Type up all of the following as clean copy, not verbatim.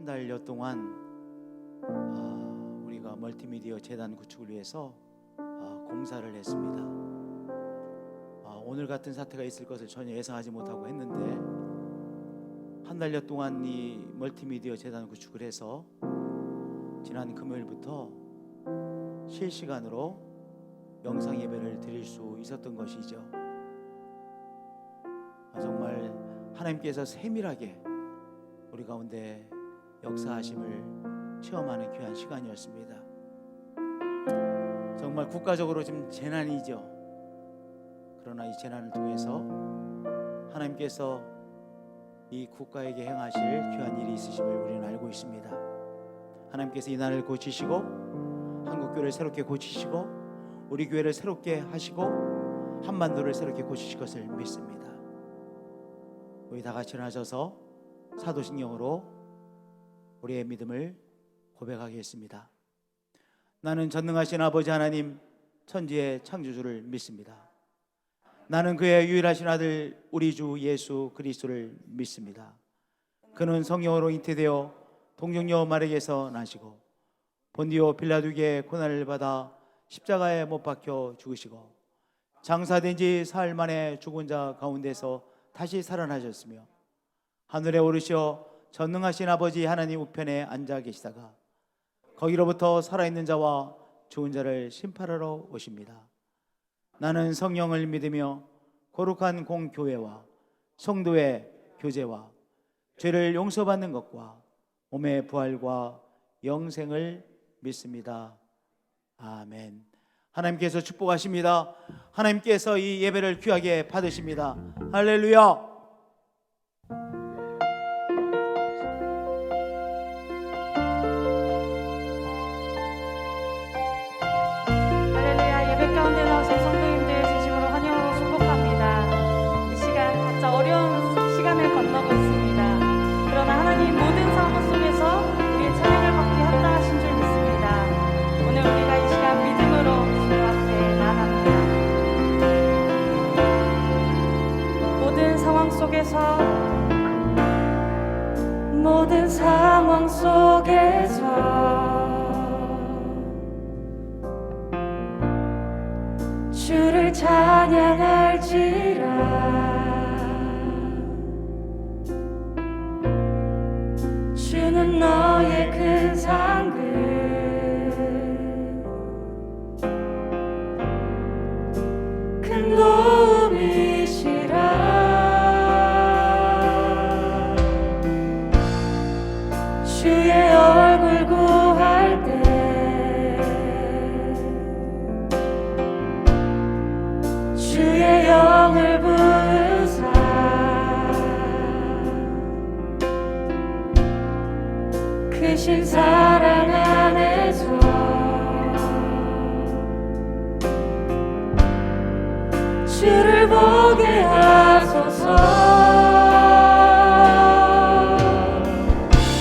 달여 동안 우리가 멀티미디어 재단 구축을 위해서 공사를 했습니다. 오늘 같은 사태가 있을 것을 전혀 예상하지 못하고 했는데 한 달여 동안 이 멀티미디어 재단 구축을 해서 지난 금요일부터 실시간으로 영상 예배를 드릴 수 있었던 것이죠. 정말 하나님께서 세밀하게 우리 가운데 역사하심을 체험하는 귀한 시간이었습니다. 정말 국가적으로 지금 재난이죠. 그러나 이 재난을 통해서 하나님께서 이 국가에게 행하실 귀한 일이 있으심을 우리는 알고 있습니다. 하나님께서 이 나라를 고치시고 한국교회를 새롭게 고치시고 우리 교회를 새롭게 하시고 한반도를 새롭게 고치실 것을 믿습니다. 우리 다 같이 일어나셔서 사도신경으로 우리의 믿음을 고백하겠습니다. 나는 전능하신 아버지 하나님 천지의 창조주를 믿습니다. 나는 그의 유일하신 아들 우리 주 예수 그리스도를 믿습니다. 그는 성령으로 잉태되어 동정녀 마리아에게서 나시고 본디오 빌라도에게 고난을 받아 십자가에 못 박혀 죽으시고 장사된 지 사흘 만에 죽은 자 가운데서 다시 살아나셨으며 하늘에 오르시어 전능하신 아버지 하나님 우편에 앉아 계시다가 거기로부터 살아있는 자와 죽은 자를 심판하러 오십니다. 나는 성령을 믿으며 거룩한 공교회와 성도의 교제와 죄를 용서받는 것과 몸의 부활과 영생을 믿습니다. 아멘. 하나님께서 축복하십니다. 하나님께서 이 예배를 귀하게 받으십니다. 할렐루야. 할렐루야. 예배 가운데 나오신 성도님들 진심으로 환영하고 축복합니다. 이 시간 각자 어려운 시간을 건너고 있습니다. 그러나 하나님 모든 상황 속에서 우리의 찬양을 받게 한다 하신 줄 믿습니다. 오늘 우리가 이 시간 믿음으로 주님 앞에 나아갑니다. 모든 상황 속에서 주를 찬양할지라. 주는 너의 큰 상급 큰 도움이시라. 주의 얼굴 구할 때 주의 영을 부으사 크신 사랑 안에서 주를 보게 하소서.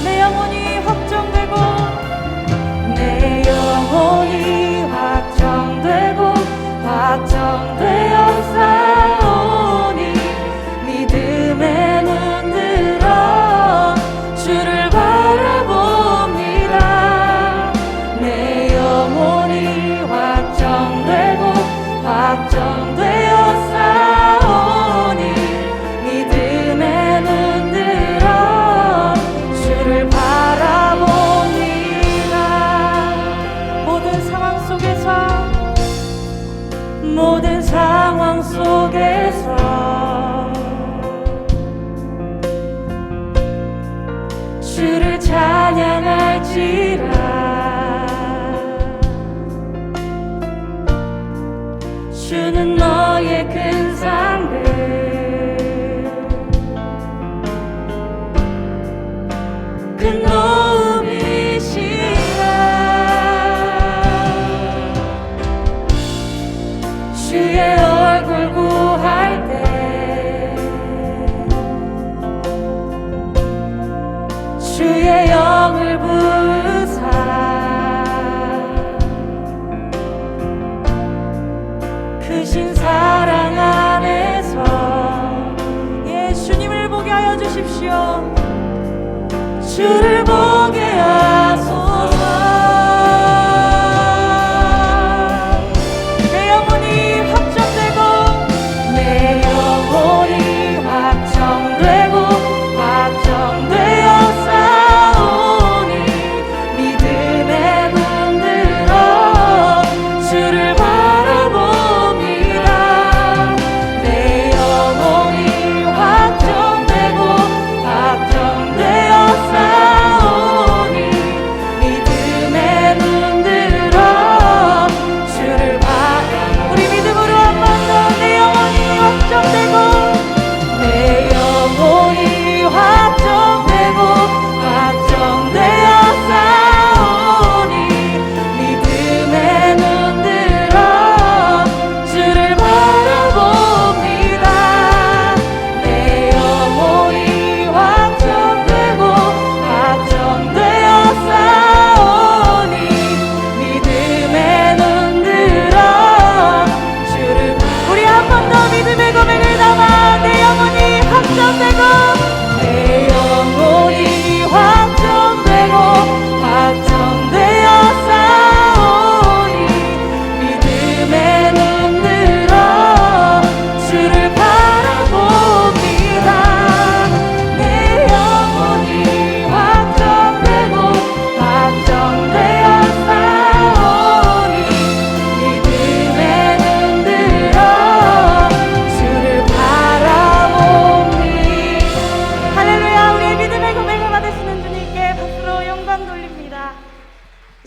내 영혼이 확정되고 내 영혼이 확정되어 싸우니 믿음의 눈 들어 주를 바라봅니다. 내 영혼이 확정되어 싸우니 믿음의 눈 들어 주를 바라봅니다. 모든 상황 속에서 주를 찬양할지라. 주는 너의 큰 상급 큰 도움이시라. 주의 얼굴 구할 때 주의 영을 부으사 크신 사랑 안에서 주님을 보게 하여 주십시오. 주를 보게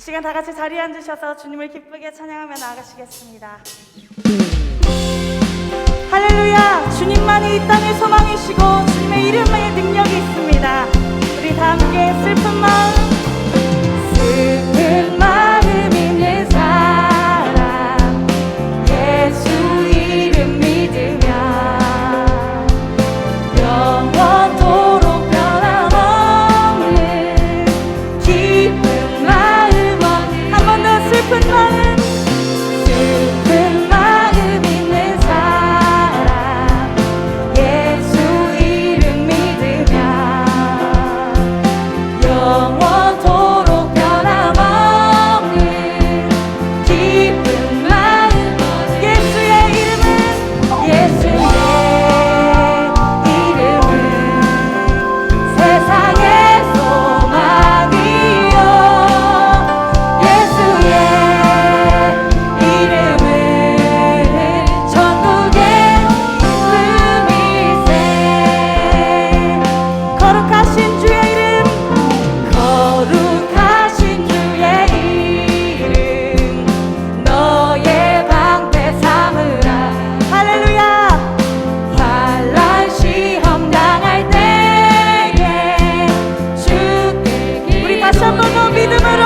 이 시간 다 같이 자리에 앉으셔서 주님을 기쁘게 찬양하며 나아가시겠습니다. 할렐루야! 주님만이 이 땅의 소망이시고 주님의 이름에 능력이 있습니다. 우리 다 함께 슬픈 마음 있는 사람 예수 이름 믿으면 영원토록 변함없는 기쁜 마음 한 번 더 슬픈 마음 있는 사람 예수 이름 믿으면 영원토록 변함없는 기쁜 마음 예수의 이름은 예수의 이름은 세상의 소망이요 예수의 이름은 천국의 기쁨일세 거룩하신 주의 이름 거룩하신 주의 이름 너의 방패 삼으라 할렐루야 환난 시험 당할 때에 주께 우리 다시 한 번 더 믿음으로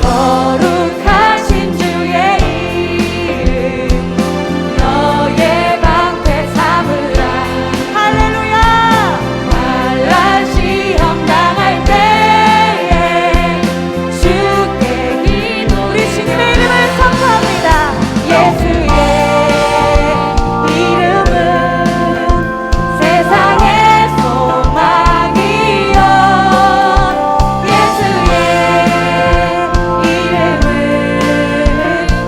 거룩하신 주의 이름 너의 방패 삼으라 할렐루야 환난 시험 당할 때에 주께 기도 우리 주님의 이름을 선포합니다. 예수의 이름은 세상의 소망이요 예수의 이름은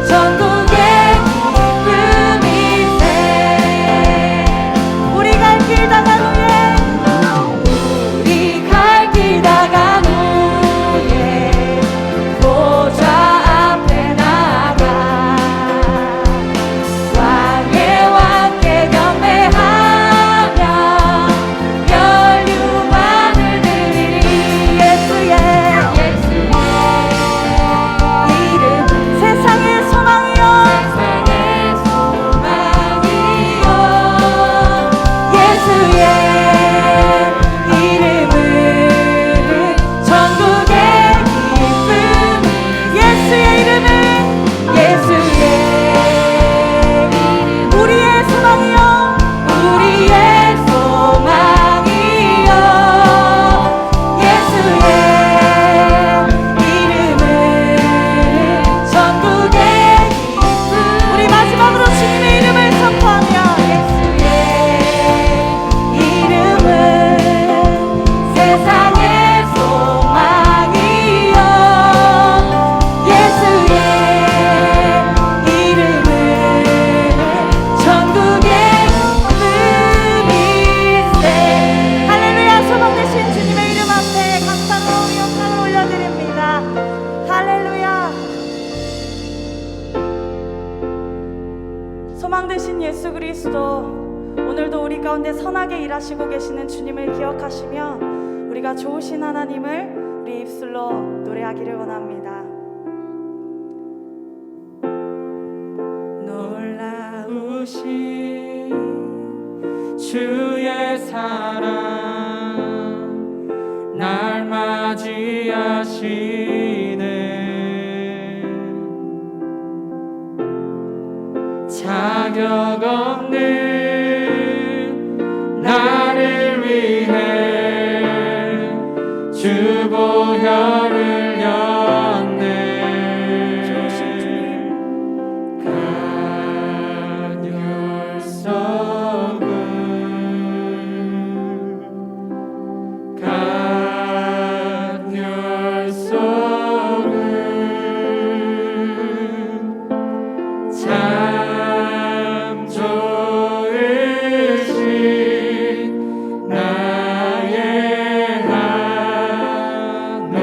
전국의 기쁨일세 우리 갈 길 다간 후에 우리 갈 길 다간 후에 보좌 앞에 나가 왕의 왕께 경배하며 연류관을 드리리 예수의 이름은 세상의 소망이여 세상의 소망이요 예수의 이름은 천국의 기쁨이 예수의 이름은 우리의 소망이여 우리의 소망이요 예수의 이름은 천국의 기쁨 우리 마지막으로 주님의 이름을 선포하며 예수의 이름은 세상의 소망이요 예수의 이름은 천국의 기쁨일세 할렐루야 소망 되신 주님의 이름 앞에 감사로 영광을 올려드립니다. 할렐루야 소망 되신 예수 그리스도 오늘도 우리 가운데 선하게 일하시고 계시는 주님을 기억하시며 우리가 좋으신 하나님을 우리 입술로 노래하기를 원합니다. 놀라우신 주의 사랑 날 맞이하시네 자격 없는 나를 위해 주 보혈을 흘렸네 좋으신 주님 God, you're so good. God, you're so good. 참 좋으신 나의 하나님.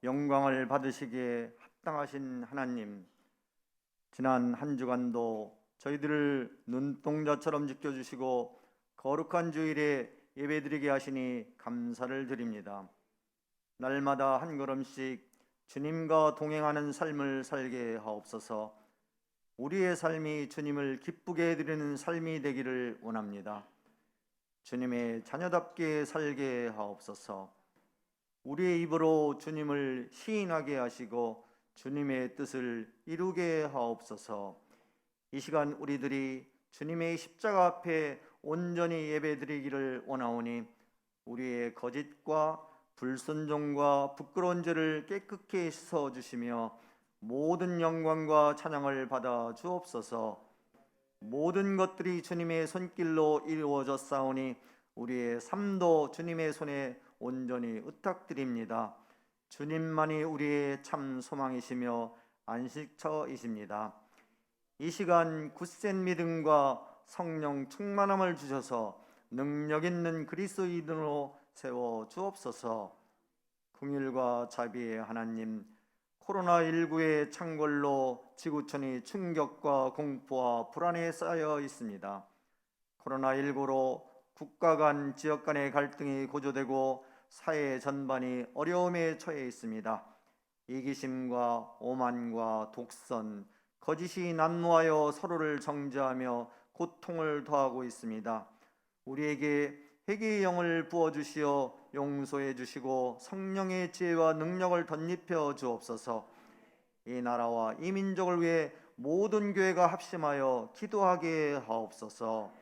영광을 받으시기에 합당하신 하나님, 지난 한 주간도 저희들을 눈동자처럼 지켜주시고 거룩한 주일에 예배드리게 하시니 감사를 드립니다. 날마다 한 걸음씩 주님과 동행하는 삶을 살게 하옵소서. 우리의 삶이 주님을 기쁘게 해드리는 삶이 되기를 원합니다. 주님의 자녀답게 살게 하옵소서. 우리의 입으로 주님을 시인하게 하시고 주님의 뜻을 이루게 하옵소서. 이 시간 우리들이 주님의 십자가 앞에 온전히 예배드리기를 원하오니 우리의 거짓과 불순종과 부끄러운 죄를 깨끗게 씻어주시며 모든 영광과 찬양을 받아 주옵소서. 모든 것들이 주님의 손길로 이루어졌사오니 우리의 삶도 주님의 손에 온전히 의탁드립니다. 주님만이 우리의 참 소망이시며 안식처이십니다. 이 시간 굳센 믿음과 성령 충만함을 주셔서 능력 있는 그리스도인으로 세워 주옵소서. 긍휼과 자비의 하나님, 코로나19의 창궐로 지구촌이 충격과 공포와 불안에 쌓여 있습니다. 코로나19로 국가 간, 지역 간의 갈등이 고조되고 사회 전반이 어려움에 처해 있습니다. 이기심과 오만과 독선, 거짓이 난무하여 서로를 정죄하며 고통을 더하고 있습니다. 우리에게 회개의 영을 부어주시어 용서해 주시고 성령의 지혜와 능력을 덧입혀 주옵소서. 이 나라와 이 민족을 위해 모든 교회가 합심하여 기도하게 하옵소서.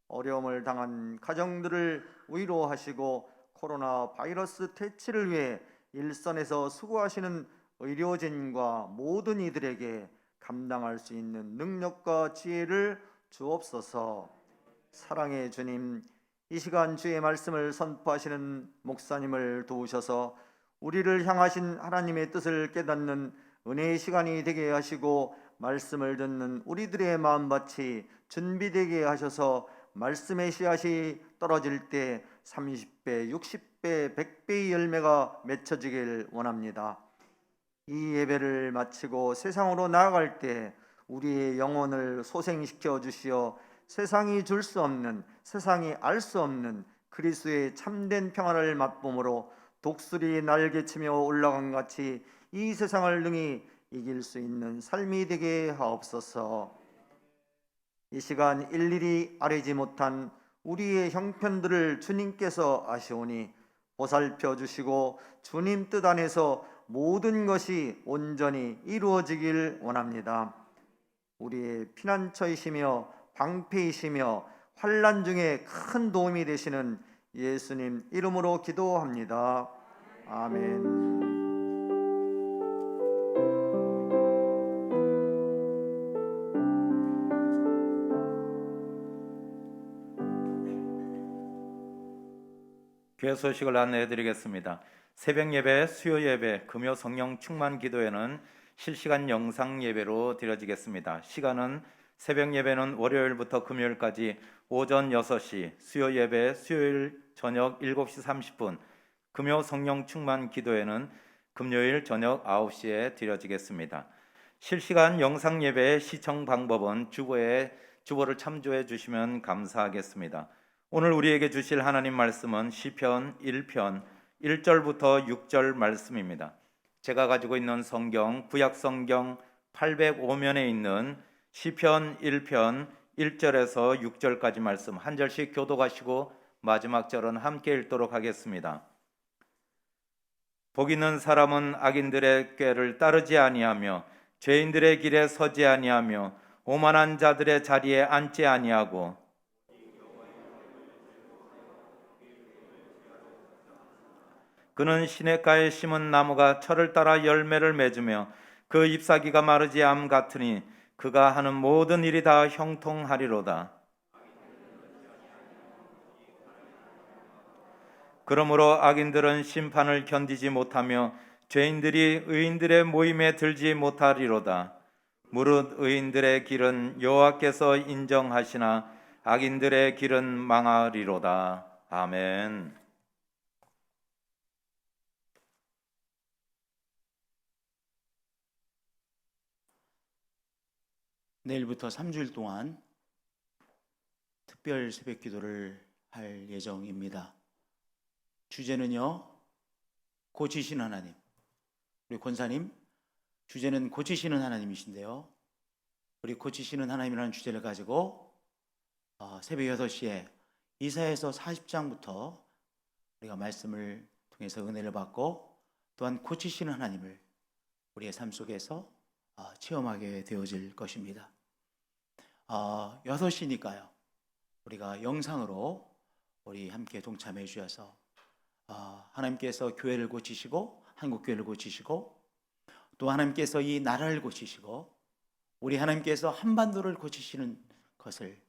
어려움을 당한 가정들을 위로하시고 코로나 바이러스 퇴치를 위해 일선에서 수고하시는 의료진과 모든 이들에게 감당할 수 있는 능력과 지혜를 주옵소서. 사랑의 주님, 이 시간 주의 말씀을 선포하시는 목사님을 도우셔서 우리를 향하신 하나님의 뜻을 깨닫는 은혜의 시간이 되게 하시고 말씀을 듣는 우리들의 마음밭이 준비되게 하셔서 말씀의 씨앗이 떨어질 때 30배, 60배, 100배의 열매가 맺혀지길 원합니다. 이 예배를 마치고 세상으로 나아갈 때 우리의 영혼을 소생시켜 주시어 세상이 줄 수 없는, 세상이 알 수 없는 그리스도의 참된 평안을 맛보므로 독수리 날개치며 올라간 같이 이 세상을 능히 이길 수 있는 삶이 되게 하옵소서. 이 시간 일일이 아뢰지 못한 우리의 형편들을 주님께서 아시오니 보살펴 주시고 주님 뜻 안에서 모든 것이 온전히 이루어지길 원합니다. 우리의 피난처이시며 방패이시며 환난 중에 큰 도움이 되시는 예수님 이름으로 기도합니다. 아멘. 교회 소식을 안내해 드리겠습니다. 새벽 예배, 수요 예배, 금요 성령 충만 기도회는 실시간 영상 예배로 드려지겠습니다. 시간은 새벽 예배는 월요일부터 금요일까지 오전 6시, 수요 예배 수요일 저녁 7시 30분, 금요 성령 충만 기도회는 금요일 저녁 9시에 드려지겠습니다. 실시간 영상 예배의 시청 방법은 주보를 참조해 주시면 감사하겠습니다. 오늘 우리에게 주실 하나님 말씀은 시편 1편 1절부터 6절 말씀입니다. 제가 가지고 있는 성경, 구약 성경 805면에 있는 시편 1편 1절에서 6절까지 말씀 한 절씩 교독하시고 마지막 절은 함께 읽도록 하겠습니다. 복 있는 사람은 악인들의 꾀를 따르지 아니하며 죄인들의 길에 서지 아니하며 오만한 자들의 자리에 앉지 아니하고 그는 시냇가에 심은 나무가 철을 따라 열매를 맺으며 그 잎사귀가 마르지 암 같으니 그가 하는 모든 일이 다 형통하리로다. 그러므로 악인들은 심판을 견디지 못하며 죄인들이 의인들의 모임에 들지 못하리로다. 무릇 의인들의 길은 여호와께서 인정하시나 악인들의 길은 망하리로다. 아멘. 내일부터 3주일 동안 특별 새벽 기도를 할 예정입니다. 주제는요, 고치시는 하나님. 우리 권사님, 주제는 고치시는 하나님이신데요, 우리 고치시는 하나님이라는 주제를 가지고 새벽 6시에 이사야서 40장부터 우리가 말씀을 통해서 은혜를 받고 또한 고치시는 하나님을 우리의 삶 속에서 체험하게 되어질 것입니다. 6시니까요. 우리가 영상으로 우리 함께 동참해 주셔서 하나님께서 교회를 고치시고 한국교회를 고치시고 또 하나님께서 이 나라를 고치시고 우리 하나님께서 한반도를 고치시는 것을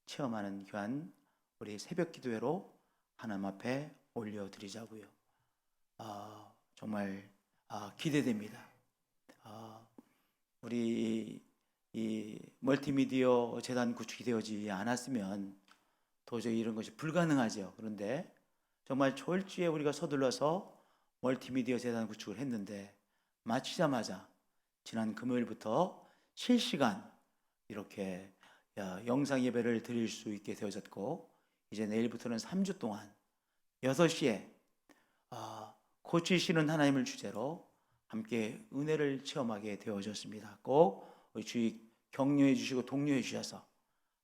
체험하는 귀한 우리 새벽 기도회로 하나님 앞에 올려드리자고요. 정말 기대됩니다. 우리 이 멀티미디어 재단 구축이 되어지지 않았으면 도저히 이런 것이 불가능하죠. 그런데 정말 초일주에 우리가 서둘러서 멀티미디어 재단 구축을 했는데 마치자마자 지난 금요일부터 실시간 이렇게 영상 예배를 드릴 수 있게 되어졌고, 이제 내일부터는 3주 동안 6시에 고치시는 하나님을 주제로 함께 은혜를 체험하게 되어졌습니다. 꼭 우리 주의 격려해 주시고 독려해 주셔서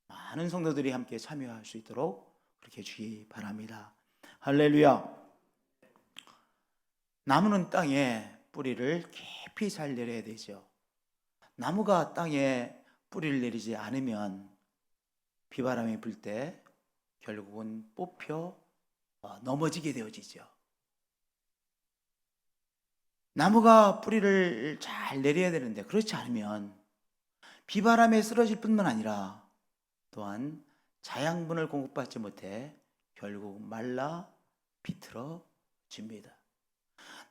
많은 성도들이 함께 참여할 수 있도록 그렇게 해주시기 바랍니다. 할렐루야. 나무는 땅에 뿌리를 깊이 잘 내려야 되죠. 나무가 땅에 뿌리를 내리지 않으면 비바람이 불 때 결국은 뽑혀 넘어지게 되어지죠. 나무가 뿌리를 잘 내려야 되는데 그렇지 않으면 비바람에 쓰러질 뿐만 아니라 또한 자양분을 공급받지 못해 결국 말라 비틀어집니다.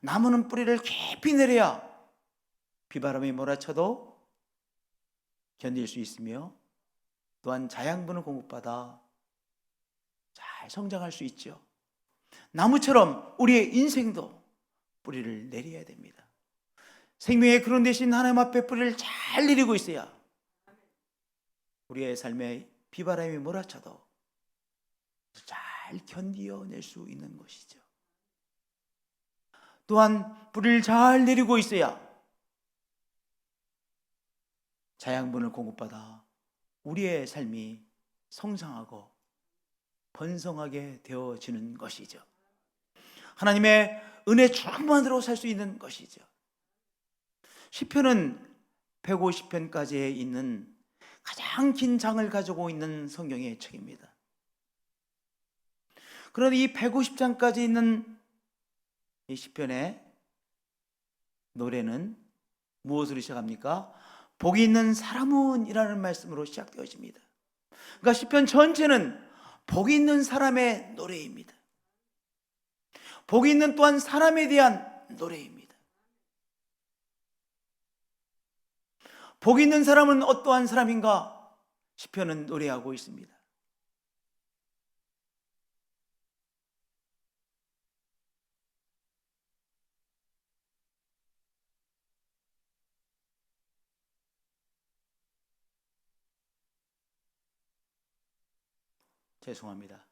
나무는 뿌리를 깊이 내려야 비바람이 몰아쳐도 견딜 수 있으며 또한 자양분을 공급받아 잘 성장할 수 있죠. 나무처럼 우리의 인생도 뿌리를 내려야 됩니다. 생명의 그런 대신 하나님 앞에 뿌리를 잘 내리고 있어야 우리의 삶에 비바람이 몰아쳐도 잘 견디어낼 수 있는 것이죠. 또한 뿌리를 잘 내리고 있어야 자양분을 공급받아 우리의 삶이 성장하고 번성하게 되어지는 것이죠. 하나님의 은혜 충만으로 살 수 있는 것이죠. 시편은 150편까지에 있는 가장 긴 장을 가지고 있는 성경의 책입니다. 그런데 이 150장까지 있는 이 시편의 노래는 무엇으로 시작합니까? 복이 있는 사람은 이라는 말씀으로 시작되어집니다. 그러니까 시편 전체는 복이 있는 사람의 노래입니다. 복이 있는 또한 사람에 대한 노래입니다. 복이 있는 사람은 어떠한 사람인가? 시편은 노래하고 있습니다. 죄송합니다.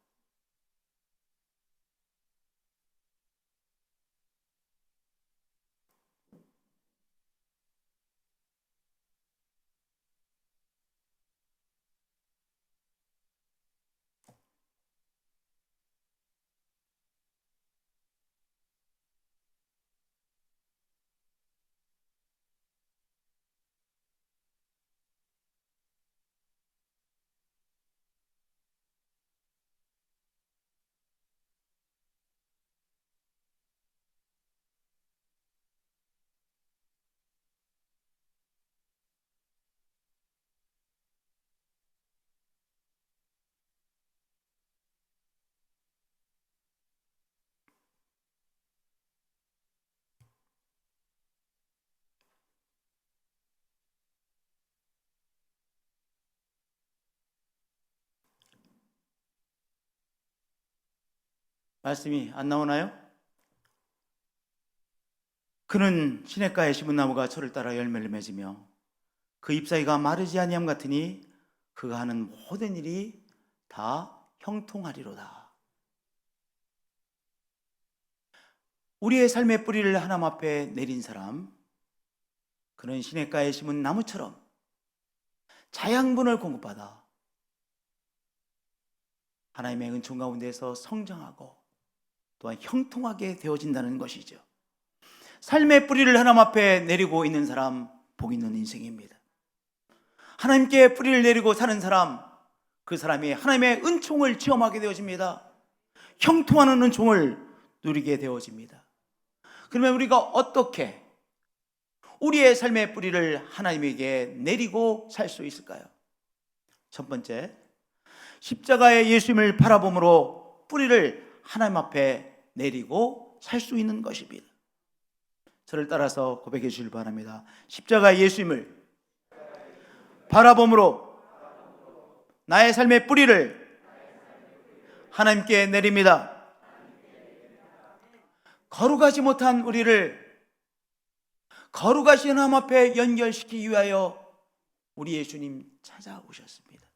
말씀이 안 나오나요? 그는 시냇가에 심은 나무가 철을 따라 열매를 맺으며 그 잎사귀가 마르지 아니함 같으니 그가 하는 모든 일이 다 형통하리로다. 우리의 삶의 뿌리를 하나님 앞에 내린 사람, 그는 시냇가에 심은 나무처럼 자양분을 공급받아 하나님의 은총 가운데서 성장하고 또한 형통하게 되어진다는 것이죠. 삶의 뿌리를 하나님 앞에 내리고 있는 사람, 복 있는 인생입니다. 하나님께 뿌리를 내리고 사는 사람, 그 사람이 하나님의 은총을 체험하게 되어집니다. 형통하는 은총을 누리게 되어집니다. 그러면 우리가 어떻게 우리의 삶의 뿌리를 하나님에게 내리고 살 수 있을까요? 첫 번째, 십자가의 예수님을 바라봄으로 뿌리를 하나님 앞에 내리고 살 수 있는 것입니다. 저를 따라서 고백해 주시길 바랍니다. 십자가의 예수님을 바라봄으로 나의 삶의 뿌리를 하나님께 내립니다. 거룩하지 못한 우리를 거룩하신 하나님 앞에 연결시키기 위하여 우리 예수님 찾아오셨습니다.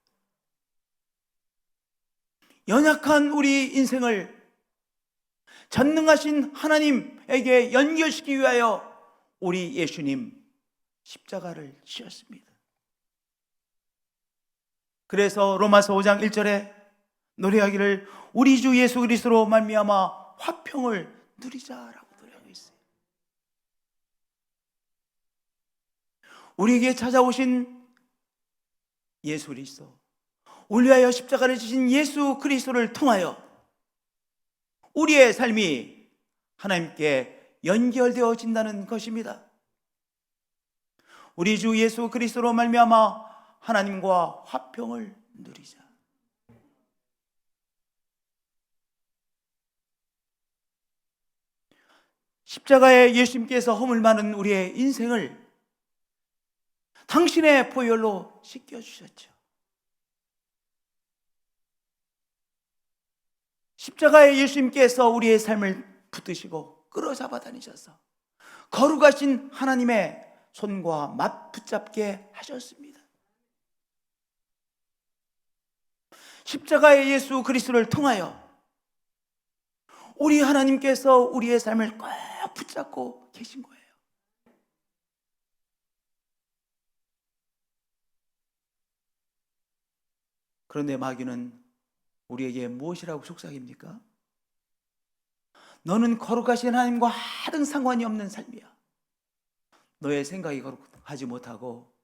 연약한 우리 인생을 전능하신 하나님에게 연결시키기 위하여 우리 예수님 십자가를 지셨습니다. 그래서 로마서 5장 1절에 노래하기를 우리 주 예수 그리스도로 말미암아 화평을 누리자라고 노래하고 있어요. 우리에게 찾아오신 예수 그리스도, 우리 위하여 십자가를 지신 예수 그리스도를 통하여 우리의 삶이 하나님께 연결되어진다는 것입니다. 우리 주 예수 그리스도로 말미암아 하나님과 화평을 누리자. 십자가에 예수님께서 허물 많은 우리의 인생을 당신의 보혈로 씻겨주셨죠. 십자가에 예수님께서 우리의 삶을 붙드시고 끌어잡아 다니셔서 거룩하신 하나님의 손과 맞붙잡게 하셨습니다. 십자가의 예수 그리스도를 통하여 우리 하나님께서 우리의 삶을 꼭 붙잡고 계신 거예요. 그런데 마귀는 우리에게 무엇이라고 속삭입니까? 너는 거룩하신 하나님과 하등 상관이 없는 삶이야. 너의 생각이 거룩하지 못하고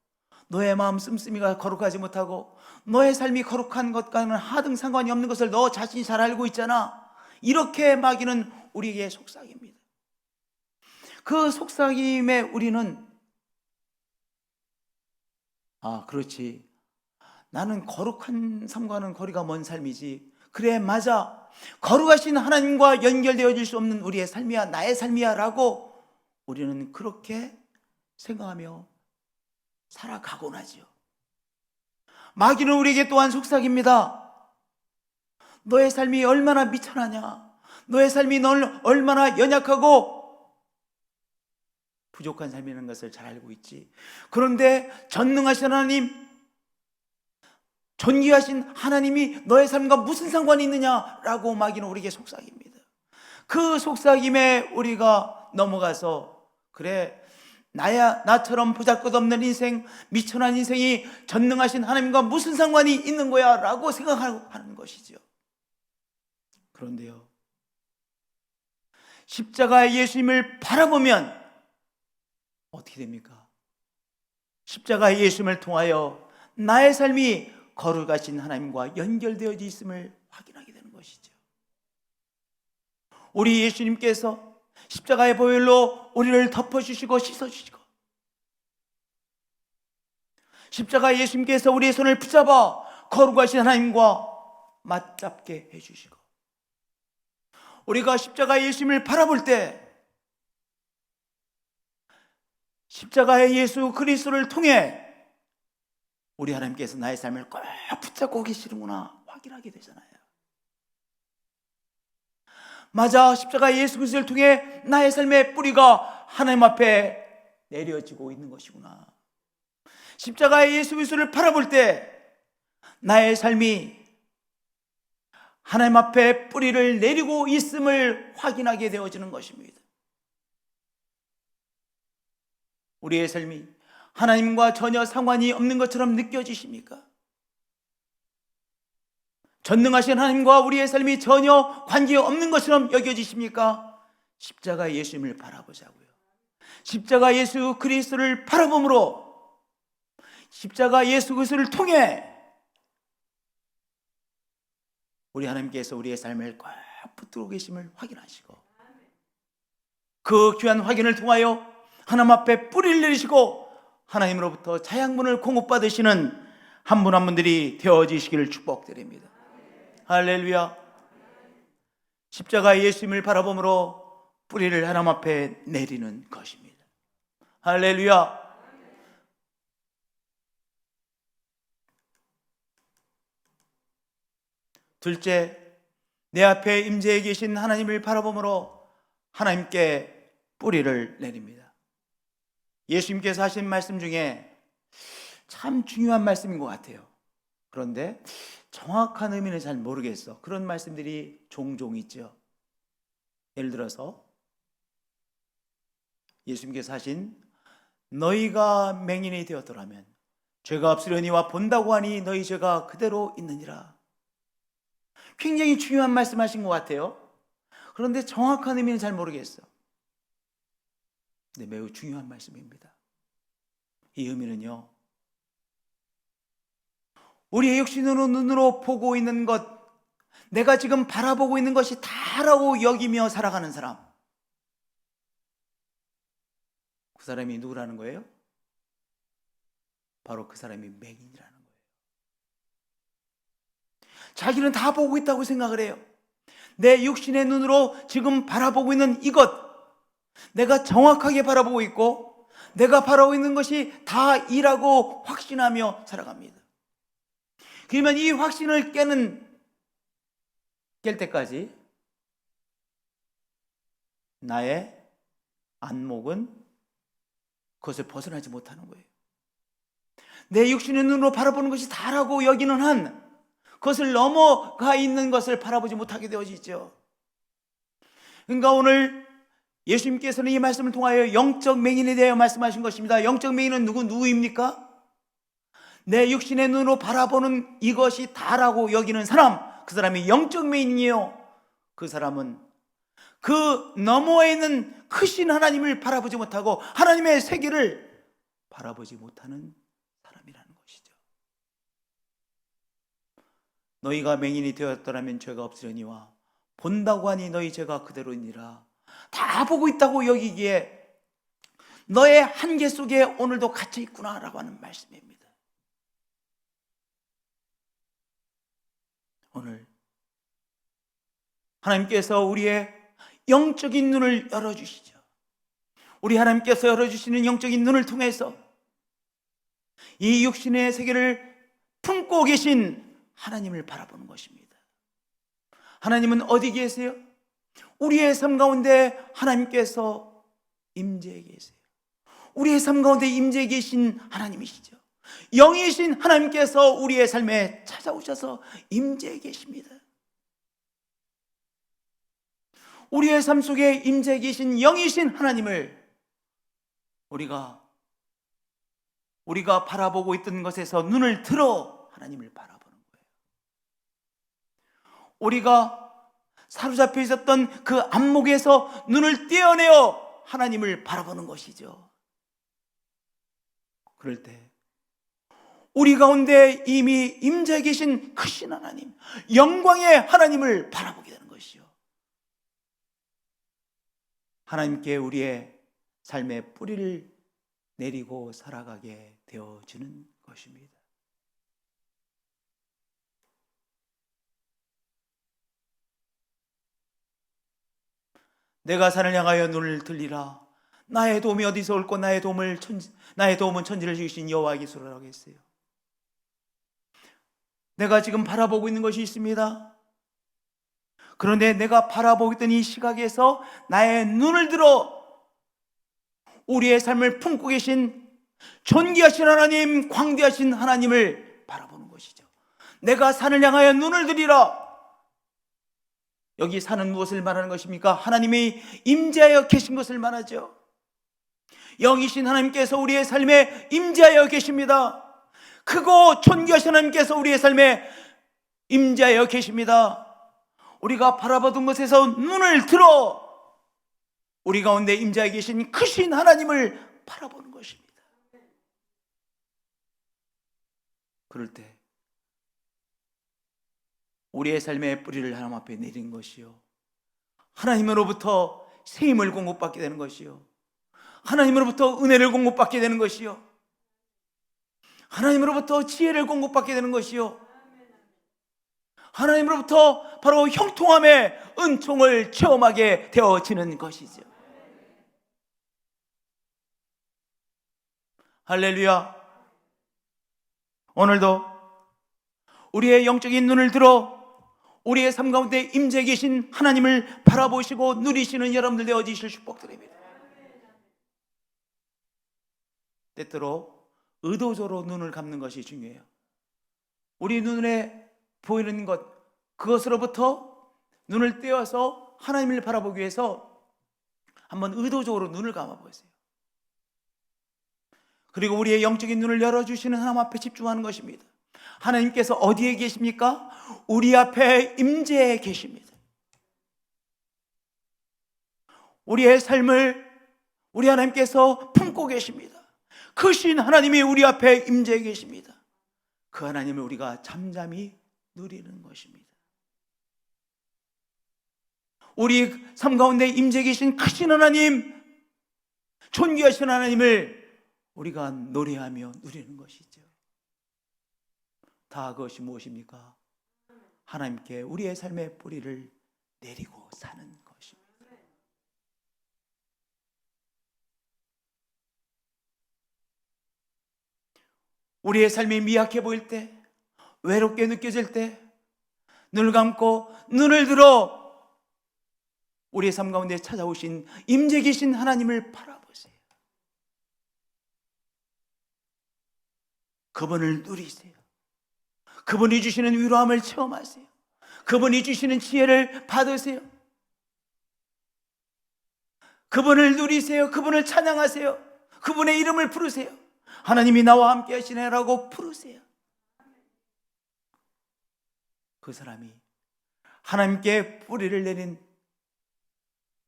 너의 마음 씀씀이가 거룩하지 못하고 너의 삶이 거룩한 것과는 하등 상관이 없는 것을 너 자신이 잘 알고 있잖아. 이렇게 마귀는 우리에게 속삭입니다. 그 속삭임에 우리는 그렇지, 나는 거룩한 삶과는 거리가 먼 삶이지. 그래, 맞아, 거룩하신 하나님과 연결되어질 수 없는 우리의 삶이야, 나의 삶이야 라고 우리는 그렇게 생각하며 살아가곤 하죠. 마귀는 우리에게 또한 속삭입니다. 너의 삶이 얼마나 미천하냐, 너의 삶이 널 얼마나 연약하고 부족한 삶이라는 것을 잘 알고 있지. 그런데 전능하신 하나님, 존귀하신 하나님이 너의 삶과 무슨 상관이 있느냐라고 마귀는 우리에게 속삭입니다. 그 속삭임에 우리가 넘어가서 그래, 나처럼 보잘것없는 인생, 미천한 인생이 전능하신 하나님과 무슨 상관이 있는 거야 라고 생각하는 것이죠. 그런데요, 십자가의 예수님을 바라보면 어떻게 됩니까? 십자가의 예수님을 통하여 나의 삶이 거룩하신 하나님과 연결되어 있음을 확인하게 되는 것이죠. 우리 예수님께서 십자가의 보혈로 우리를 덮어주시고 씻어주시고, 십자가의 예수님께서 우리의 손을 붙잡아 거룩하신 하나님과 맞잡게 해주시고, 우리가 십자가의 예수님을 바라볼 때 십자가의 예수 그리스도를 통해 우리 하나님께서 나의 삶을 꼭 붙잡고 계시는구나 확인하게 되잖아요. 맞아, 십자가의 예수 그리스도를 통해 나의 삶의 뿌리가 하나님 앞에 내려지고 있는 것이구나. 십자가의 예수 그리스도를 바라볼 때 나의 삶이 하나님 앞에 뿌리를 내리고 있음을 확인하게 되어지는 것입니다. 우리의 삶이 하나님과 전혀 상관이 없는 것처럼 느껴지십니까? 전능하신 하나님과 우리의 삶이 전혀 관계없는 것처럼 여겨지십니까? 십자가 예수님을 바라보자고요. 십자가 예수 그리스도를 바라봄으로 십자가 예수 그리스도를 통해 우리 하나님께서 우리의 삶을 꽉 붙들고 계심을 확인하시고 그 귀한 확인을 통하여 하나님 앞에 뿌리를 내리시고 하나님으로부터 자양분을 공급받으시는 한 분 한 분들이 되어지시기를 축복드립니다. 할렐루야. 십자가 예수님을 바라봄으로 뿌리를 하나님 앞에 내리는 것입니다. 할렐루야. 둘째, 내 앞에 임재해 계신 하나님을 바라봄으로 하나님께 뿌리를 내립니다. 예수님께서 하신 말씀 중에 참 중요한 말씀인 것 같아요. 그런데 정확한 의미는 잘 모르겠어. 그런 말씀들이 종종 있죠. 예를 들어서 예수님께서 하신 너희가 맹인이 되었더라면 죄가 없으려니와 본다고 하니 너희 죄가 그대로 있느니라. 굉장히 중요한 말씀하신 것 같아요. 그런데 정확한 의미는 잘 모르겠어. 근데 매우 중요한 말씀입니다. 이 의미는요, 우리의 육신으로 눈으로 보고 있는 것, 내가 지금 바라보고 있는 것이 다라고 여기며 살아가는 사람, 그 사람이 누구라는 거예요? 바로 그 사람이 맹인이라는 거예요. 자기는 다 보고 있다고 생각을 해요. 내 육신의 눈으로 지금 바라보고 있는 이것, 내가 정확하게 바라보고 있고 내가 바라보고 있는 것이 다 이라고 확신하며 살아갑니다. 그러면 이 확신을 깰 때까지 나의 안목은 그것을 벗어나지 못하는 거예요. 내 육신의 눈으로 바라보는 것이 다라고 여기는 한 그것을 넘어가 있는 것을 바라보지 못하게 되어지죠. 그러니까 오늘 예수님께서는 이 말씀을 통하여 영적 맹인에 대하여 말씀하신 것입니다. 영적 맹인은 누구입니까? 내 육신의 눈으로 바라보는 이것이 다라고 여기는 사람, 그 사람이 영적 맹인이에요. 그 사람은 그 너머에 있는 크신 하나님을 바라보지 못하고 하나님의 세계를 바라보지 못하는 사람이라는 것이죠. 너희가 맹인이 되었더라면 죄가 없으려니와 본다고 하니 너희 죄가 그대로이니라. 다 보고 있다고 여기기에 너의 한계 속에 오늘도 갇혀 있구나라고 하는 말씀입니다. 오늘 하나님께서 우리의 영적인 눈을 열어주시죠. 우리 하나님께서 열어주시는 영적인 눈을 통해서 이 육신의 세계를 품고 계신 하나님을 바라보는 것입니다. 하나님은 어디 계세요? 우리의 삶 가운데 하나님께서 임재해 계세요. 우리의 삶 가운데 임재해 계신 하나님이시죠. 영이신 하나님께서 우리의 삶에 찾아오셔서 임재해 계십니다. 우리의 삶 속에 임재해 계신 영이신 하나님을 우리가 바라보고 있던 것에서 눈을 들어 하나님을 바라보는 거예요. 우리가 사로잡혀 있었던 그 안목에서 눈을 떼어내어 하나님을 바라보는 것이죠. 그럴 때 우리 가운데 이미 임재해 계신 크신 하나님, 영광의 하나님을 바라보게 되는 것이요. 하나님께 우리의 삶의 뿌리를 내리고 살아가게 되어지는 것입니다. 내가 산을 향하여 눈을 들리라. 나의 도움이 어디서 올고 나의 도움은 천지를 지으신 여호와께서라고 했어요. 내가 지금 바라보고 있는 것이 있습니다. 그런데 내가 바라보고 있던 이 시각에서 나의 눈을 들어 우리의 삶을 품고 계신 존귀하신 하나님, 광대하신 하나님을 바라보는 것이죠. 내가 산을 향하여 눈을 들이라. 여기 산은 무엇을 말하는 것입니까? 하나님이 임재하여 계신 것을 말하죠. 영이신 하나님께서 우리의 삶에 임재하여 계십니다. 크고 존귀하신 하나님께서 우리의 삶에 임재하여 계십니다. 우리가 바라보던 것에서 눈을 들어 우리 가운데 임재하여 계신 크신 하나님을 바라보는 것입니다. 그럴 때 우리의 삶의 뿌리를 하나님 앞에 내린 것이요, 하나님으로부터 새 힘을 공급받게 되는 것이요, 하나님으로부터 은혜를 공급받게 되는 것이요, 하나님으로부터 지혜를 공급받게 되는 것이요, 하나님으로부터 바로 형통함의 은총을 체험하게 되어지는 것이죠. 할렐루야. 오늘도 우리의 영적인 눈을 들어 우리의 삶 가운데 임재 계신 하나님을 바라보시고 누리시는 여러분들 되어지실 축복드립니다. 때때로 의도적으로 눈을 감는 것이 중요해요. 우리 눈에 보이는 것, 그것으로부터 눈을 떼어서 하나님을 바라보기 위해서 한번 의도적으로 눈을 감아보세요. 그리고 우리의 영적인 눈을 열어주시는 하나님 앞에 집중하는 것입니다. 하나님께서 어디에 계십니까? 우리 앞에 임재해 계십니다. 우리의 삶을 우리 하나님께서 품고 계십니다. 크신 하나님이 우리 앞에 임재해 계십니다. 그 하나님을 우리가 잠잠히 누리는 것입니다. 우리 삶 가운데 임재해 계신 크신 하나님, 존귀하신 하나님을 우리가 노래하며 누리는 것이죠. 다 그것이 무엇입니까? 하나님께 우리의 삶의 뿌리를 내리고 사는 것입니다. 우리의 삶이 미약해 보일 때, 외롭게 느껴질 때 눈을 감고 눈을 들어 우리의 삶 가운데 찾아오신 임재 계신 하나님을 바라보세요. 그분을 누리세요. 그분이 주시는 위로함을 체험하세요. 그분이 주시는 지혜를 받으세요. 그분을 누리세요. 그분을 찬양하세요. 그분의 이름을 부르세요. 하나님이 나와 함께 하시네라고 부르세요. 그 사람이 하나님께 뿌리를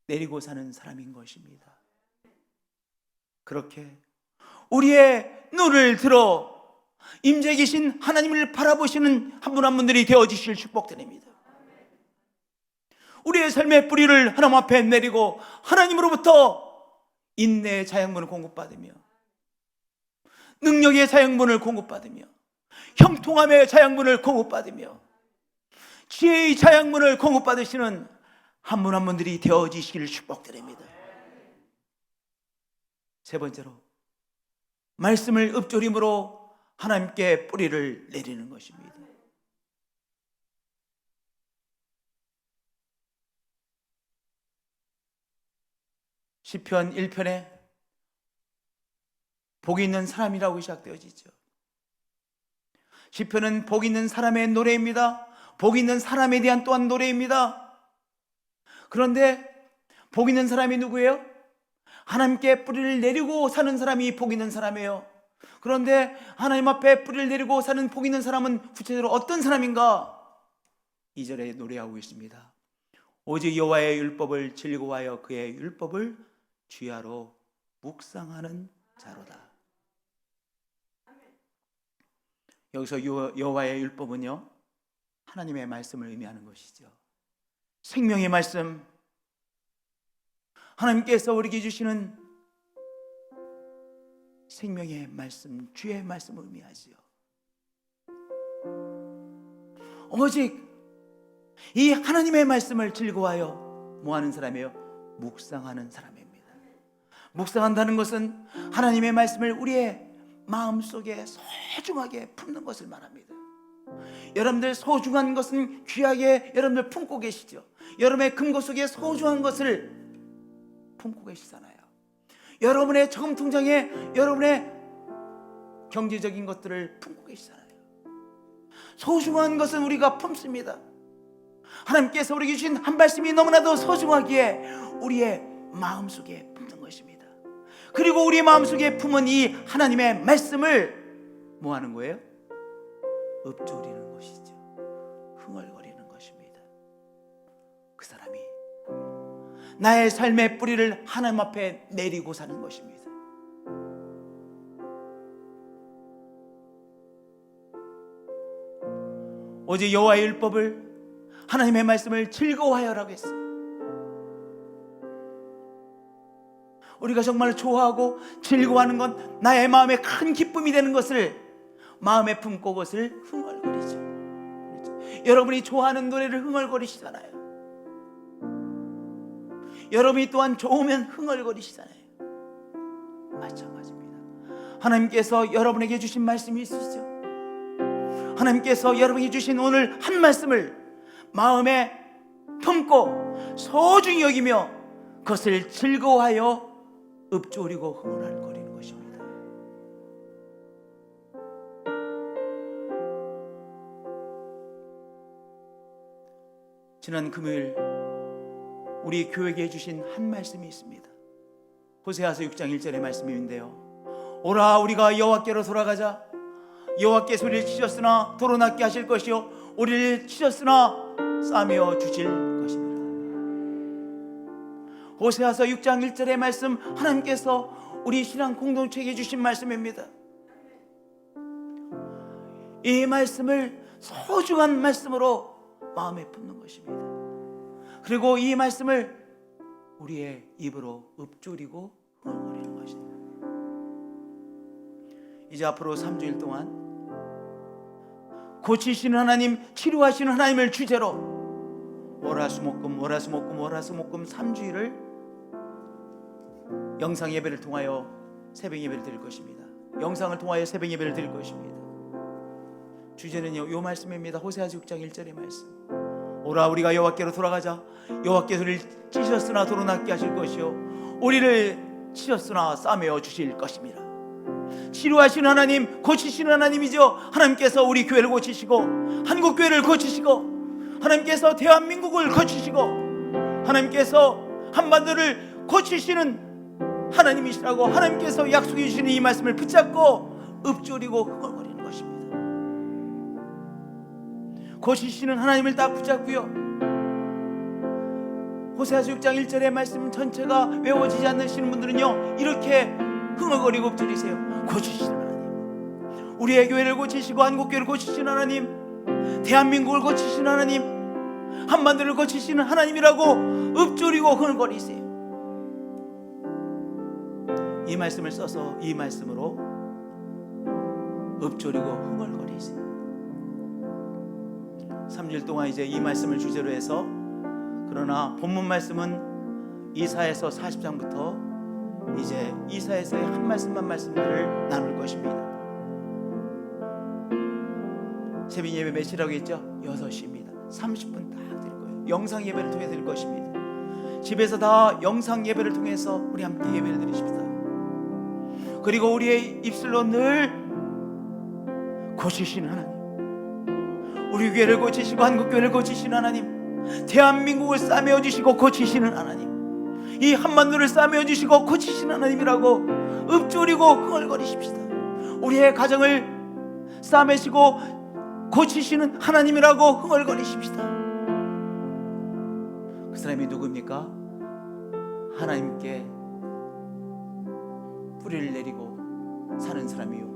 내리고 사는 사람인 것입니다. 그렇게 우리의 눈을 들어 임재 계신 하나님을 바라보시는 한 분 한 분들이 되어지실 축복드립니다. 우리의 삶의 뿌리를 하나님 앞에 내리고 하나님으로부터 인내의 자양분을 공급받으며 능력의 자양분을 공급받으며 형통함의 자양분을 공급받으며 지혜의 자양분을 공급받으시는 한 분 한 분들이 되어지시기를 축복드립니다. 세 번째로 말씀을 읊조림으로 하나님께 뿌리를 내리는 것입니다. 시편 1편에 복이 있는 사람이라고 시작되어지죠. 시편은 복 있는 사람의 노래입니다. 복 있는 사람에 대한 또한 노래입니다. 그런데 복 있는 사람이 누구예요? 하나님께 뿌리를 내리고 사는 사람이 복 있는 사람이에요. 그런데 하나님 앞에 뿌리를 내리고 사는 복 있는 사람은 구체적으로 어떤 사람인가? 2절에 노래하고 있습니다. 오직 여호와의 율법을 즐거워하여 그의 율법을 주야로 묵상하는 자로다. 여기서 여호와의 율법은요, 하나님의 말씀을 의미하는 것이죠. 생명의 말씀, 하나님께서 우리에게 주시는 생명의 말씀, 주의 말씀을 의미하지요. 오직 이 하나님의 말씀을 즐거워하여 뭐하는 사람이에요? 묵상하는 사람입니다. 묵상한다는 것은 하나님의 말씀을 우리의 마음속에 소중하게 품는 것을 말합니다. 여러분들 소중한 것은 귀하게 여러분들 품고 계시죠. 여러분의 금고 속에 소중한 것을 품고 계시잖아요. 여러분의 저금통장에 여러분의 경제적인 것들을 품고 계시잖아요. 소중한 것은 우리가 품습니다. 하나님께서 우리에게 주신 한 말씀이 너무나도 소중하기에 우리의 마음속에 품는 것입니다. 그리고 우리 마음속에 품은 이 하나님의 말씀을 뭐 하는 거예요? 읊조리는 것이죠. 흥얼거리는 것입니다. 그 사람이 나의 삶의 뿌리를 하나님 앞에 내리고 사는 것입니다. 어제 여호와의 율법을, 하나님의 말씀을 즐거워하여라고 했어요. 우리가 정말 좋아하고 즐거워하는 건 나의 마음에 큰 기쁨이 되는 것을 마음에 품고 그것을 흥얼거리죠. 그렇죠? 여러분이 좋아하는 노래를 흥얼거리시잖아요. 여러분이 또한 좋으면 흥얼거리시잖아요. 마찬가지입니다. 하나님께서 여러분에게 주신 말씀이 있으시죠. 하나님께서 여러분에게 주신 오늘 한 말씀을 마음에 품고 소중히 여기며 그것을 즐거워하여 읊조리고 흥얼거리는 것입니다. 지난 금요일 우리 교회에 주신 한 말씀이 있습니다. 호세아서 6장 1절의 말씀인데요. 오라 우리가 여호와께로 돌아가자. 여호와께서 우리를 치셨으나 도로 낫게 하실 것이요 우리를 치셨으나 싸매어 주실 것입니다. 호세아서 6장 1절의 말씀, 하나님께서 우리 신앙 공동체에게 주신 말씀입니다. 이 말씀을 소중한 말씀으로 마음에 품는 것입니다. 그리고 이 말씀을 우리의 입으로 읊조리고 흥얼거리는 것입니다. 이제 앞으로 3주일 동안 고치시는 하나님, 치료하시는 하나님을 주제로 월화수목금 3주일을 영상 예배를 통하여 새벽 예배를 드릴 것입니다. 영상을 통하여 새벽 예배를 드릴 것입니다. 주제는요, 이 말씀입니다. 호세아서 6장 1절의 말씀. 오라 우리가 여호와께로 돌아가자. 여호와께서 우리를 찌셨으나 도로 낫게 하실 것이요 우리를 치셨으나 싸매어 주실 것입니다. 치료하시는 하나님, 고치시는 하나님이죠. 하나님께서 우리 교회를 고치시고 한국교회를 고치시고 하나님께서 대한민국을 고치시고 하나님께서 한반도를 고치시는 하나님이시라고 하나님께서 약속해 주시는 이 말씀을 붙잡고 읊조리고 흥얼거리는 것입니다. 고치시는 하나님을 딱 붙잡고요, 호세아서 6장 1절의 말씀 전체가 외워지지 않으시는 분들은요 이렇게 흥얼거리고 읊조리세요. 고치시는 하나님, 우리의 교회를 고치시고 한국교회를 고치시는 하나님, 대한민국을 고치시는 하나님, 한반도를 고치시는 하나님이라고 읊조리고 흥얼거리세요. 이 말씀을 써서 이 말씀으로 읊조리고 흥얼거리세요. 3주일 동안 이제 이 말씀을 주제로 해서, 그러나 본문 말씀은 이사야서 40장부터 이제 이사야서의 한 말씀만 말씀들을 나눌 것입니다. 새벽 예배 몇 시라고 했죠? 6시입니다. 30분 딱 드릴 거예요. 영상 예배를 통해 드릴 것입니다. 집에서 다 영상 예배를 통해서 우리 함께 예배를 드리십시다. 그리고 우리의 입술로 늘 고치시는 하나님, 우리 교회를 고치시고 한국교회를 고치시는 하나님, 대한민국을 싸매어 주시고 고치시는 하나님, 이 한반도를 싸매어 주시고 고치시는 하나님이라고 읊조리고 흥얼거리십시다. 우리의 가정을 싸매시고 고치시는 하나님이라고 흥얼거리십시다. 그 사람이 누구입니까? 하나님께 뿌리를 내리고 사는 사람이요,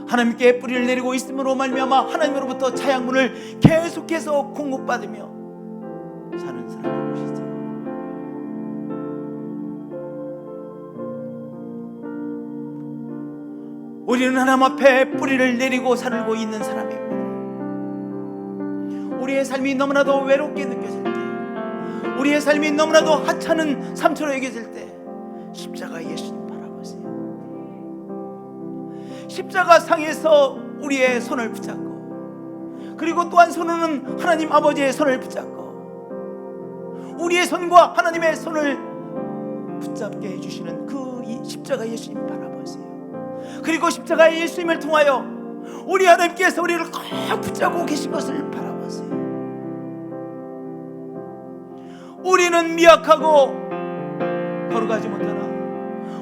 하나님께 뿌리를 내리고 있음으로 말미암아 하나님으로부터 자양분을 계속해서 공급받으며 사는 사람인 것이죠. 우리는 하나님 앞에 뿌리를 내리고 살고 있는 사람입니다. 우리의 삶이 너무나도 외롭게 느껴질 때, 우리의 삶이 너무나도 하찮은 삶처럼 여겨질 때 십자가 예수님 바라보세요. 십자가 상에서 우리의 손을 붙잡고, 그리고 또한 손으로는 하나님 아버지의 손을 붙잡고 우리의 손과 하나님의 손을 붙잡게 해주시는 그 십자가 예수님 바라보세요. 그리고 십자가의 예수님을 통하여 우리 하나님께서 우리를 꼭 붙잡고 계신 것을 바라보세요. 우리는 미약하고 거룩하지 못하나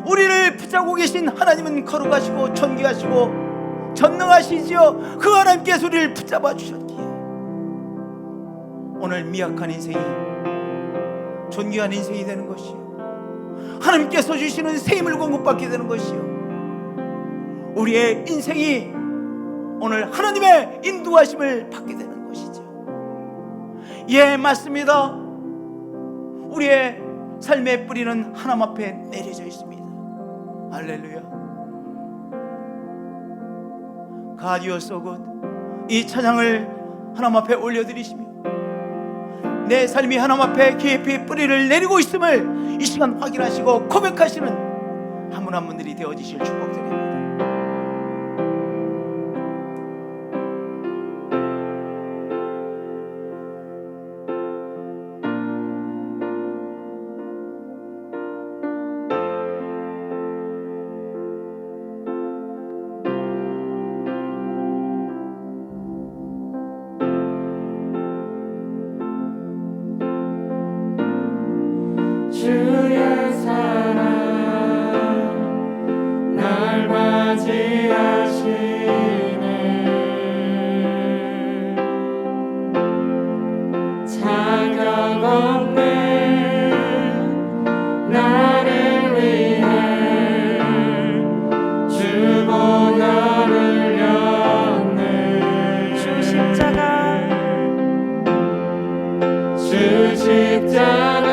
우리를 붙잡고 계신 하나님은 거룩하시고 존귀하시고 전능하시지요. 그 하나님께서 우리를 붙잡아 주셨기에 오늘 미약한 인생이 존귀한 인생이 되는 것이요, 하나님께서 주시는 새 힘을 공급받게 되는 것이요, 우리의 인생이 오늘 하나님의 인도하심을 받게 되는 것이죠. 예, 맞습니다. 우리의 삶의 뿌리는 하나님 앞에 내려져 있습니다. 할렐루야. God you are so good. 이 찬양을 하나님 앞에 올려드리시며 내 삶이 하나님 앞에 깊이 뿌리를 내리고 있음을 이 시간 확인하시고 고백하시는 한 분 한 분들이 되어지실 축복드립니다. 주의 사랑 날 맞이하시네. 자격 없는 나를 위해 주 보혈을 였네. 주 십자가 주 십자가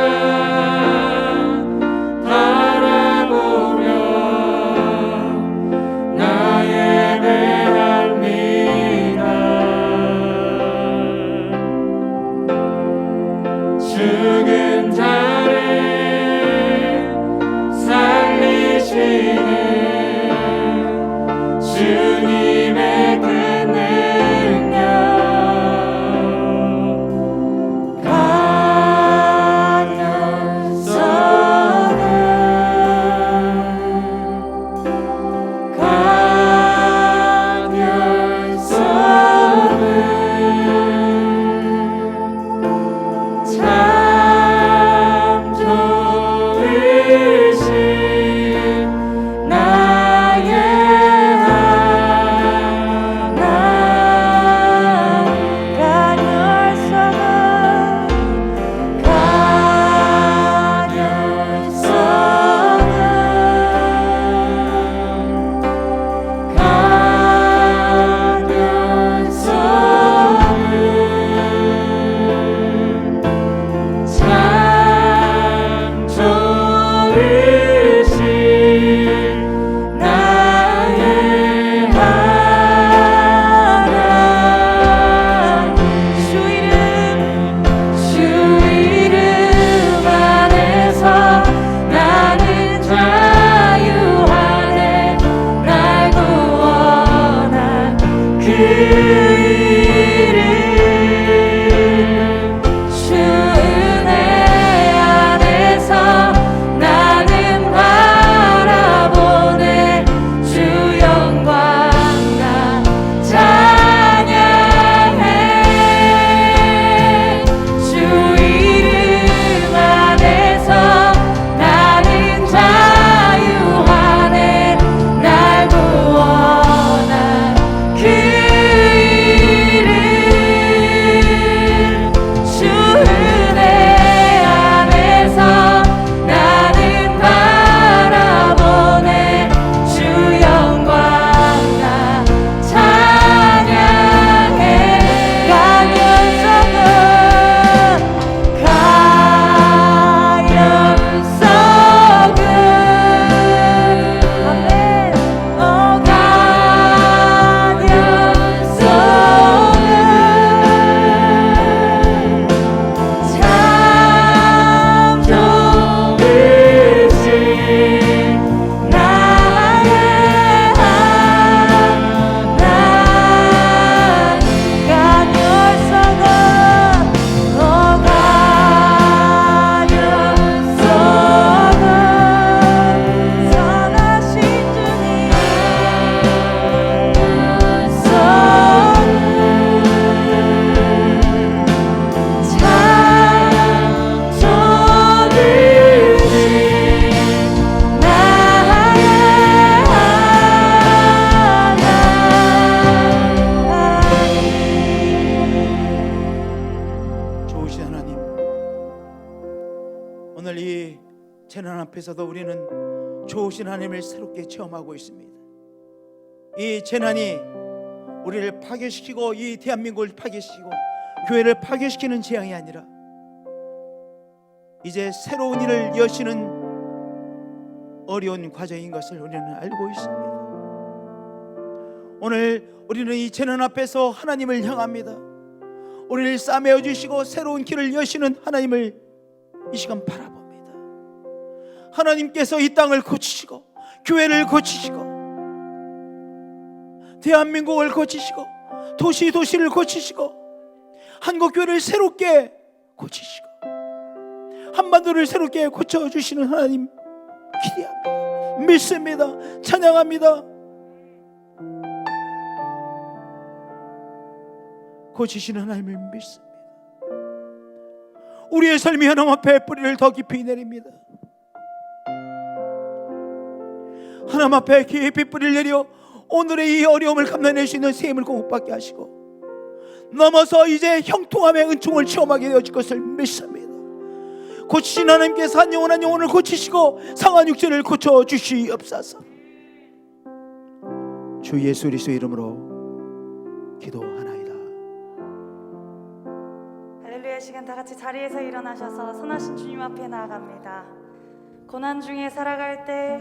죽은 자를 살리시는 주님의 그 능력 감사합니다. 좋으신 하나님, 오늘 이 재난 앞에서도 우리는 좋으신 하나님을 새롭게 체험하고 있습니다. 이 재난이 우리를 파괴시키고 이 대한민국을 파괴시키고 교회를 파괴시키는 재앙이 아니라 이제 새로운 일을 여시는 어려운 과정인 것을 우리는 알고 있습니다. 오늘 우리는 이 재난 앞에서 하나님을 향합니다. 우리를 싸매어 주시고 새로운 길을 여시는 하나님을 이 시간 바라봅니다. 하나님께서 이 땅을 고치시고 교회를 고치시고 대한민국을 고치시고 도시를 고치시고 한국교회를 새롭게 고치시고 한반도를 새롭게 고쳐주시는 하나님 기대합니다. 믿습니다. 찬양합니다. 고치시는 하나님을 믿습니다. 우리의 삶이 하나님 앞에 뿌리를 더 깊이 내립니다. 하나님 앞에 깊이 뿌리를 내려 오늘의 이 어려움을 감당할 수 있는 셈을 공급받게 하시고 넘어서 이제 형통함의 은총을 체험하게 되어질 것을 믿습니다. 고치신 하나님께서 한 영혼 한 영혼을 고치시고 상한 육체를 고쳐주시옵소서. 주 예수 그리스도 이름으로 기도하나이다. 할렐루야. 시간 다 같이 자리에서 일어나셔서 선하신 주님 앞에 나아갑니다. 고난 중에 살아갈 때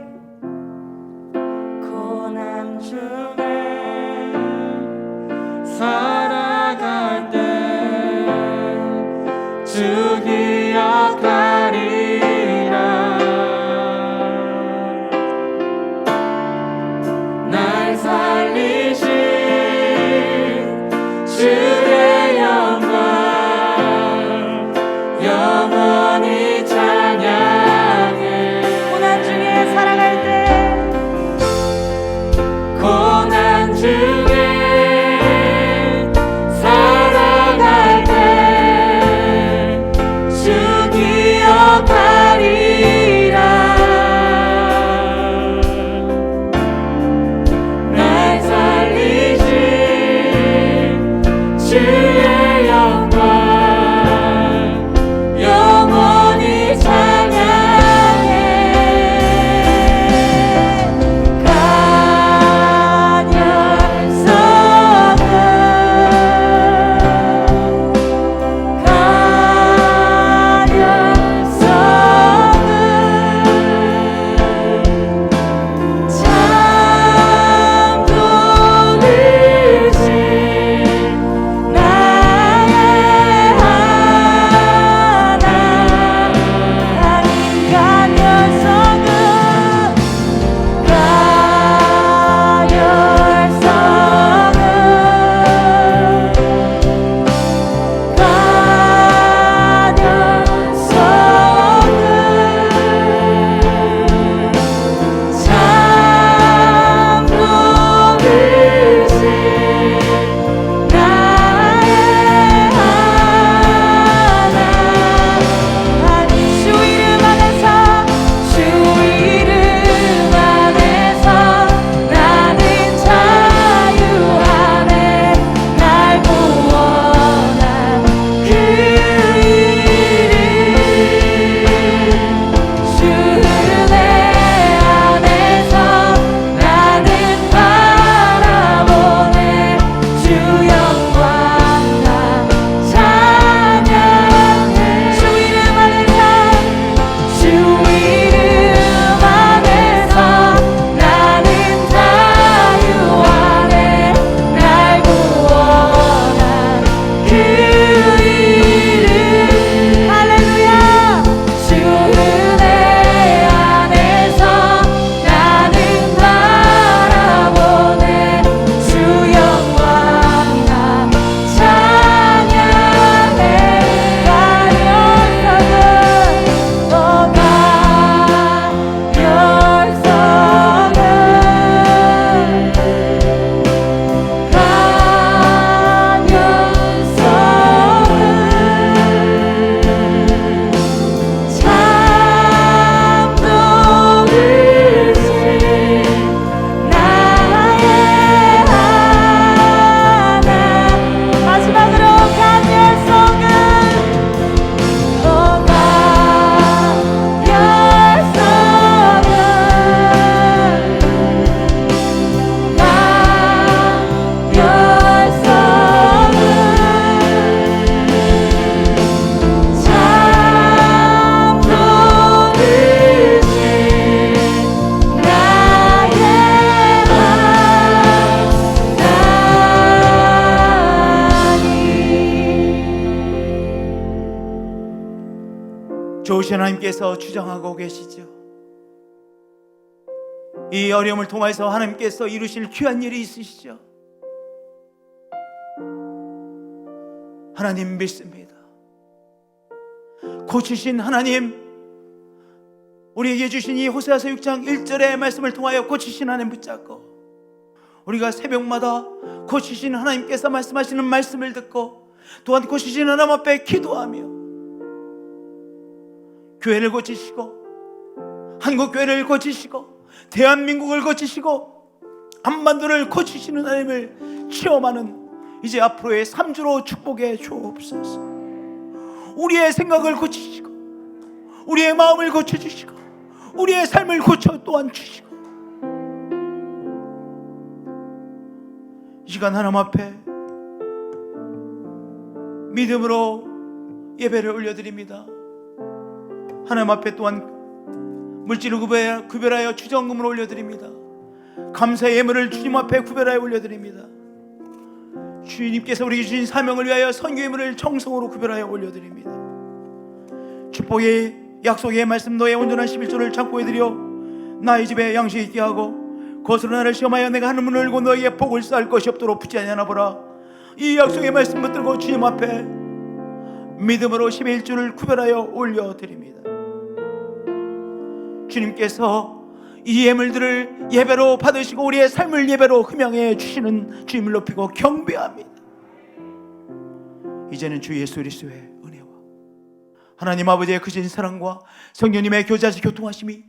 고난 중에 살아갈 때 주 기억하리라. 날 살리신 주의 영광 영원히 찬양해. 고난 중에 살아갈 때 고난 중에 살아갈 때 주 좋으신 하나님께서 주장하고 계시죠. 이 어려움을 통해서 하나님께서 이루실 귀한 일이 있으시죠. 하나님 믿습니다. 고치신 하나님, 우리에게 주신 이 호세아서 6장 1절의 말씀을 통하여 고치신 하나님 붙잡고 우리가 새벽마다 고치신 하나님께서 말씀하시는 말씀을 듣고 또한 고치신 하나님 앞에 기도하며 교회를 고치시고 한국교회를 고치시고 대한민국을 고치시고 한반도를 고치시는 하나님을 체험하는 이제 앞으로의 3주로 축복해 주옵소서. 우리의 생각을 고치시고 우리의 마음을 고쳐주시고 우리의 삶을 고쳐 또한 주시고 이 시간 하나님 앞에 믿음으로 예배를 올려드립니다. 하나님 앞에 또한 물질을 구별하여 주정금을 올려드립니다. 감사의 예물을 주님 앞에 구별하여 올려드립니다. 주님께서 우리에게 주신 사명을 위하여 선교 예물을 정성으로 구별하여 올려드립니다. 축복의 약속의 말씀 너의 온전한 11조를 창고에 드려 나의 집에 양식 있게 하고 거스로 나를 시험하여 내가 하는 문을 열고 너에게 복을 쌓을 것이 없도록 붙지 아니하나 보라. 이 약속의 말씀 붙들고 주님 앞에 믿음으로 11조를 구별하여 올려드립니다. 주님께서 이 예물들을 예배로 받으시고 우리의 삶을 예배로 흠양해 주시는 주님을 높이고 경배합니다. 이제는 주 예수 그리스도의 은혜와 하나님 아버지의 크신 사랑과 성령님의 교제하시 교통하심이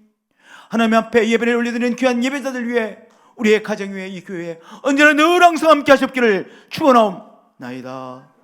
하나님 앞에 예배를 올려드리는 귀한 예배자들 위해 우리의 가정 위에 이 교회에 언제나 늘 항상 함께 하셨기를 축원하옵나이다.